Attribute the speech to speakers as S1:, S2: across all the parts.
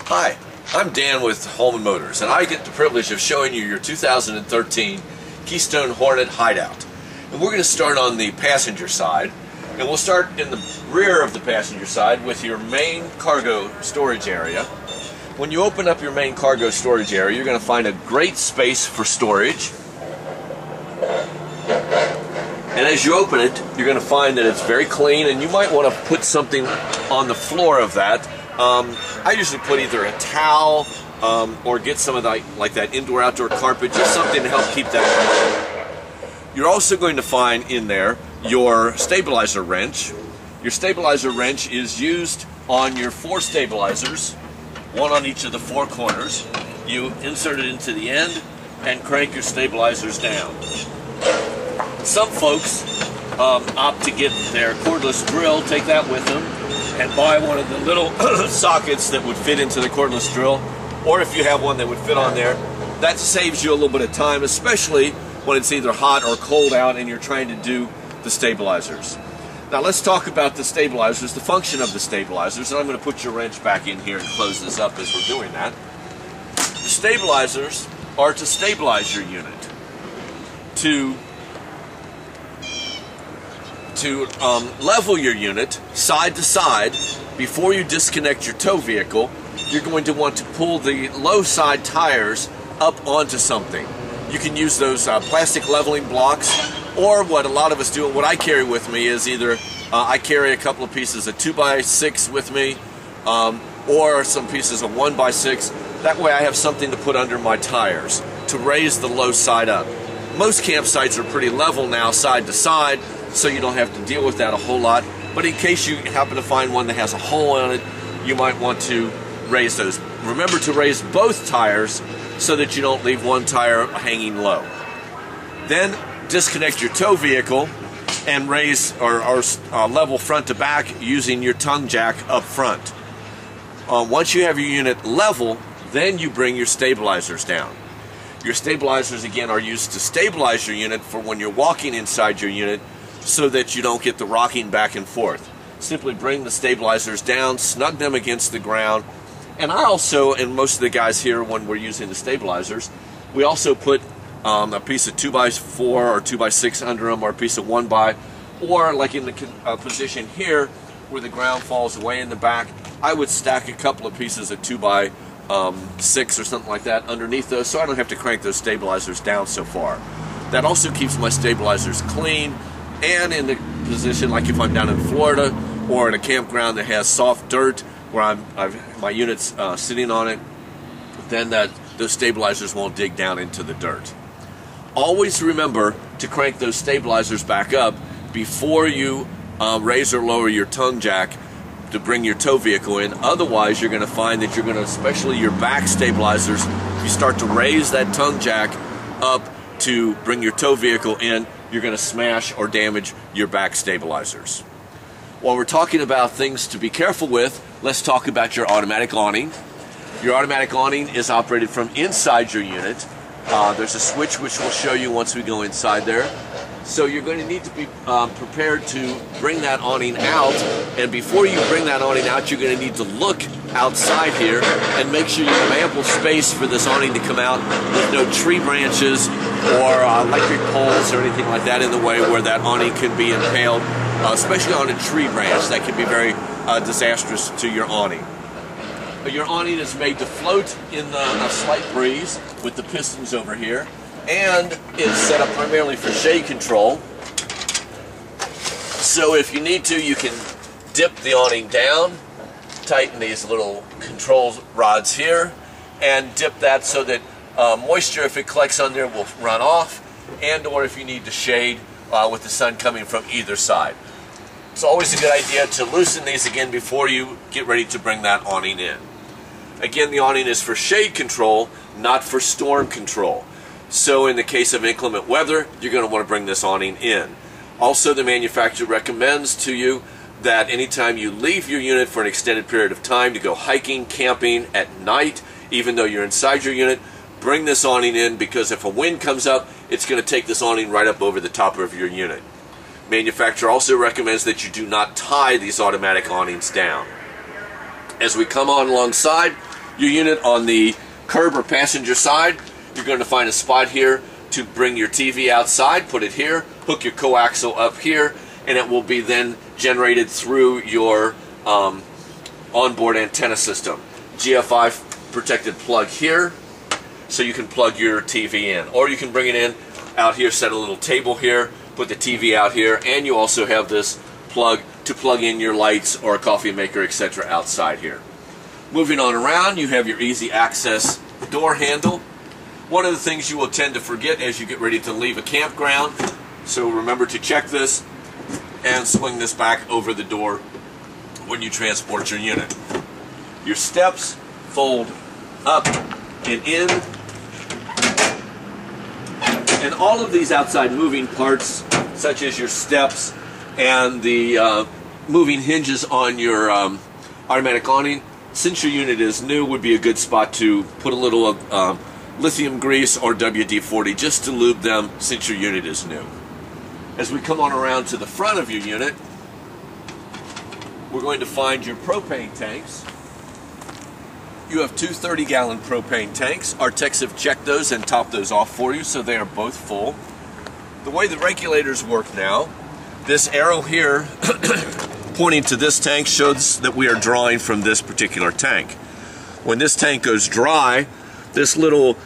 S1: Hi, I'm Dan with Holman Motors, and I get the privilege of showing you your 2013 Keystone Hornet Hideout. And we're going to start on the passenger side, and we'll start in the rear of the passenger side with your main cargo storage area. When you open up your main cargo storage area, you're going to find a great space for storage. And as you open it, you're going to find that it's very clean, and you might want to put something on the floor of that. I usually put either a towel or get some of that, like that indoor-outdoor carpet, just something to help keep that clean. You're also going to find in there your stabilizer wrench. Your stabilizer wrench is used on your 4 stabilizers, one on each of the 4 corners. You insert it into the end and crank your stabilizers down. Some folks opt to get their cordless drill, take that with them, and buy one of the little sockets that would fit into the cordless drill, or if you have one that would fit on there. That saves you a little bit of time, especially when it's either hot or cold out and you're trying to do the stabilizers. Now let's talk about the stabilizers, the function of the stabilizers, and I'm going to put your wrench back in here and close this up as we're doing that. The stabilizers are to stabilize your unit, to level your unit side to side. Before you disconnect your tow vehicle, you're going to want to pull the low side tires up onto something. You can use those plastic leveling blocks, or what a lot of us do, and what I carry with me is either I carry a couple of pieces of 2x6 with me, or some pieces of 1x6. That way I have something to put under my tires to raise the low side up. Most campsites are pretty level now, side to side, so you don't have to deal with that a whole lot. But in case you happen to find one that has a hole in it, you might want to raise those. Remember to raise both tires so that you don't leave one tire hanging low. Then disconnect your tow vehicle and raise or level front to back using your tongue jack up front. Once you have your unit level, then you bring your stabilizers down. Your stabilizers, again, are used to stabilize your unit for when you're walking inside your unit, so that you don't get the rocking back and forth. Simply bring the stabilizers down, snug them against the ground. And I also, and most of the guys here, when we're using the stabilizers, we also put a piece of 2x4 or 2x6 under them, or a piece of 1x, or like in the position here where the ground falls away in the back, I would stack a couple of pieces of 2x6 or something like that underneath those, so I don't have to crank those stabilizers down so far. That also keeps my stabilizers clean. And in the position, like if I'm down in Florida or at a campground that has soft dirt where my unit's sitting on it, then those stabilizers won't dig down into the dirt. Always remember to crank those stabilizers back up before you raise or lower your tongue jack to bring your tow vehicle in. Otherwise, you're going to find that you're going to, especially your back stabilizers, if you start to raise that tongue jack up to bring your tow vehicle in, you're going to smash or damage your back stabilizers. While we're talking about things to be careful with, let's talk about your automatic awning. Your automatic awning is operated from inside your unit. There's a switch which we'll show you once we go inside there. So you're going to need to be prepared to bring that awning out, and before you bring that awning out, you're going to need to look outside here and make sure you have ample space for this awning to come out with no tree branches or electric poles or anything like that in the way where that awning can be impaled, especially on a tree branch. That can be very disastrous to your awning. Your awning is made to float in a slight breeze with the pistons over here, and is set up primarily for shade control. So if you need to, you can dip the awning down, tighten these little control rods here, and dip that so that moisture, if it collects on there, will run off, and or if you need to shade with the sun coming from either side. It's always a good idea to loosen these again before you get ready to bring that awning in. Again, the awning is for shade control, not for storm control. So in the case of inclement weather, you're going to want to bring this awning in. Also, the manufacturer recommends to you that anytime you leave your unit for an extended period of time to go hiking, camping at night, even though you're inside your unit, bring this awning in, because if a wind comes up, it's going to take this awning right up over the top of your unit. Manufacturer also recommends that you do not tie these automatic awnings down. As we come on alongside, your unit on the curb or passenger side, you're going to find a spot here to bring your TV outside, put it here, hook your coaxial up here, and it will be then generated through your onboard antenna system. GFI protected plug here, so you can plug your TV in. Or you can bring it in out here, set a little table here, put the TV out here, and you also have this plug to plug in your lights or a coffee maker, etc. outside here. Moving on around, you have your easy access door handle. One of the things you will tend to forget as you get ready to leave a campground, so remember to check this and swing this back over the door when you transport your unit. Your steps fold up and in, and all of these outside moving parts, such as your steps and the moving hinges on your automatic awning, since your unit is new, would be a good spot to put a little lithium grease or WD-40 just to lube them since your unit is new. As we come on around to the front of your unit, we're going to find your propane tanks. You have two 30-gallon propane tanks. Our techs have checked those and topped those off for you, so they are both full. The way the regulators work now, this arrow here pointing to this tank shows that we are drawing from this particular tank. When this tank goes dry, this little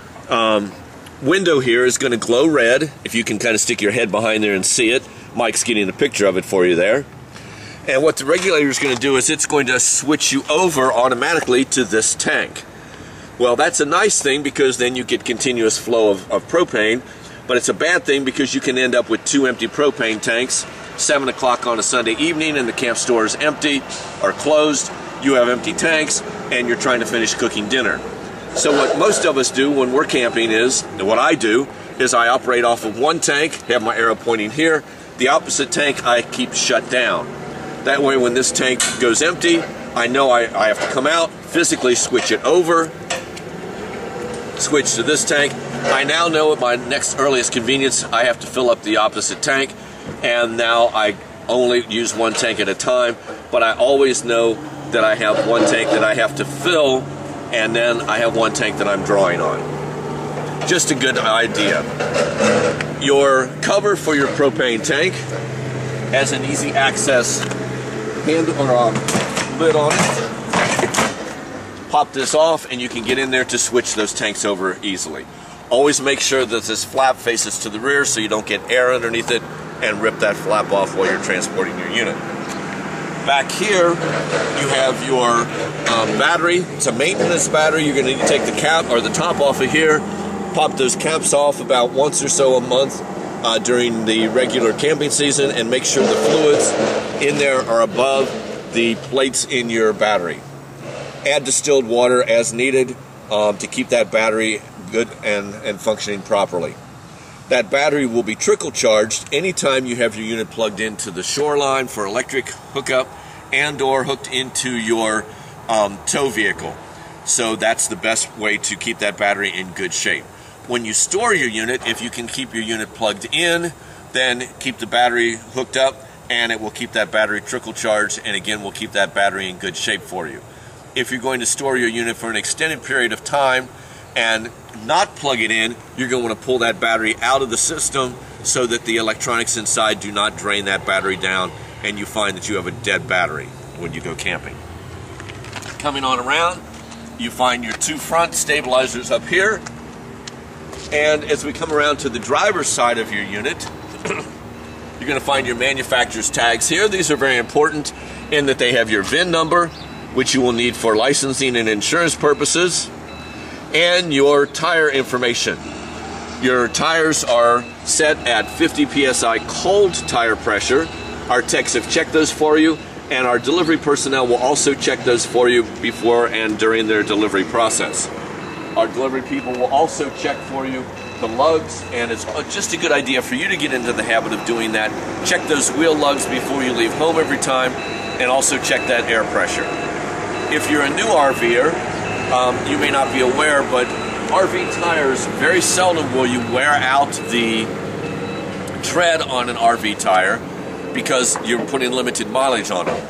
S1: window here is going to glow red. If you can kind of stick your head behind there and see it, Mike's getting a picture of it for you there. And what the regulator is going to do is it's going to switch you over automatically to this tank. Well, that's a nice thing because then you get continuous flow of propane, but it's a bad thing because you can end up with two empty propane tanks, 7 o'clock on a Sunday evening, and the camp store is empty or closed. You have empty tanks, and you're trying to finish cooking dinner. So what most of us do when we're camping is, and what I do, is I operate off of one tank, have my arrow pointing here. The opposite tank I keep shut down. That way when this tank goes empty, I know I have to come out, physically switch it over, switch to this tank. I now know at my next earliest convenience I have to fill up the opposite tank, and now I only use one tank at a time, but I always know that I have one tank that I have to fill, and then I have one tank that I'm drawing on. Just a good idea. Your cover for your propane tank has an easy access handle or lid on it. Pop this off and you can get in there to switch those tanks over easily. Always make sure that this flap faces to the rear so you don't get air underneath it and rip that flap off while you're transporting your unit. Back here you have your battery. It's a maintenance battery. You're going to need to take the cap or the top off of here, pop those caps off about once or so a month during the regular camping season, and make sure the fluids in there are above the plates in your battery. Add distilled water as needed to keep that battery good and functioning properly. That battery will be trickle charged anytime you have your unit plugged into the shoreline for electric hookup and or hooked into your tow vehicle. So that's the best way to keep that battery in good shape. When you store your unit, if you can keep your unit plugged in, then keep the battery hooked up and it will keep that battery trickle charged, and again will keep that battery in good shape for you. If you're going to store your unit for an extended period of time and not plug it in, you're going to want to pull that battery out of the system so that the electronics inside do not drain that battery down and you find that you have a dead battery when you go camping. Coming on around, you find your two front stabilizers up here. And as we come around to the driver's side of your unit, you're going to find your manufacturer's tags here. These are very important in that they have your VIN number, which you will need for licensing and insurance purposes, and your tire information. Your tires are set at 50 psi cold tire pressure. Our techs have checked those for you, and our delivery personnel will also check those for you before and during their delivery process. Our delivery people will also check for you the lugs, and it's just a good idea for you to get into the habit of doing that. Check those wheel lugs before you leave home every time, and also check that air pressure. If you're a new RVer, you may not be aware, but RV tires, very seldom will you wear out the tread on an RV tire because you're putting limited mileage on them.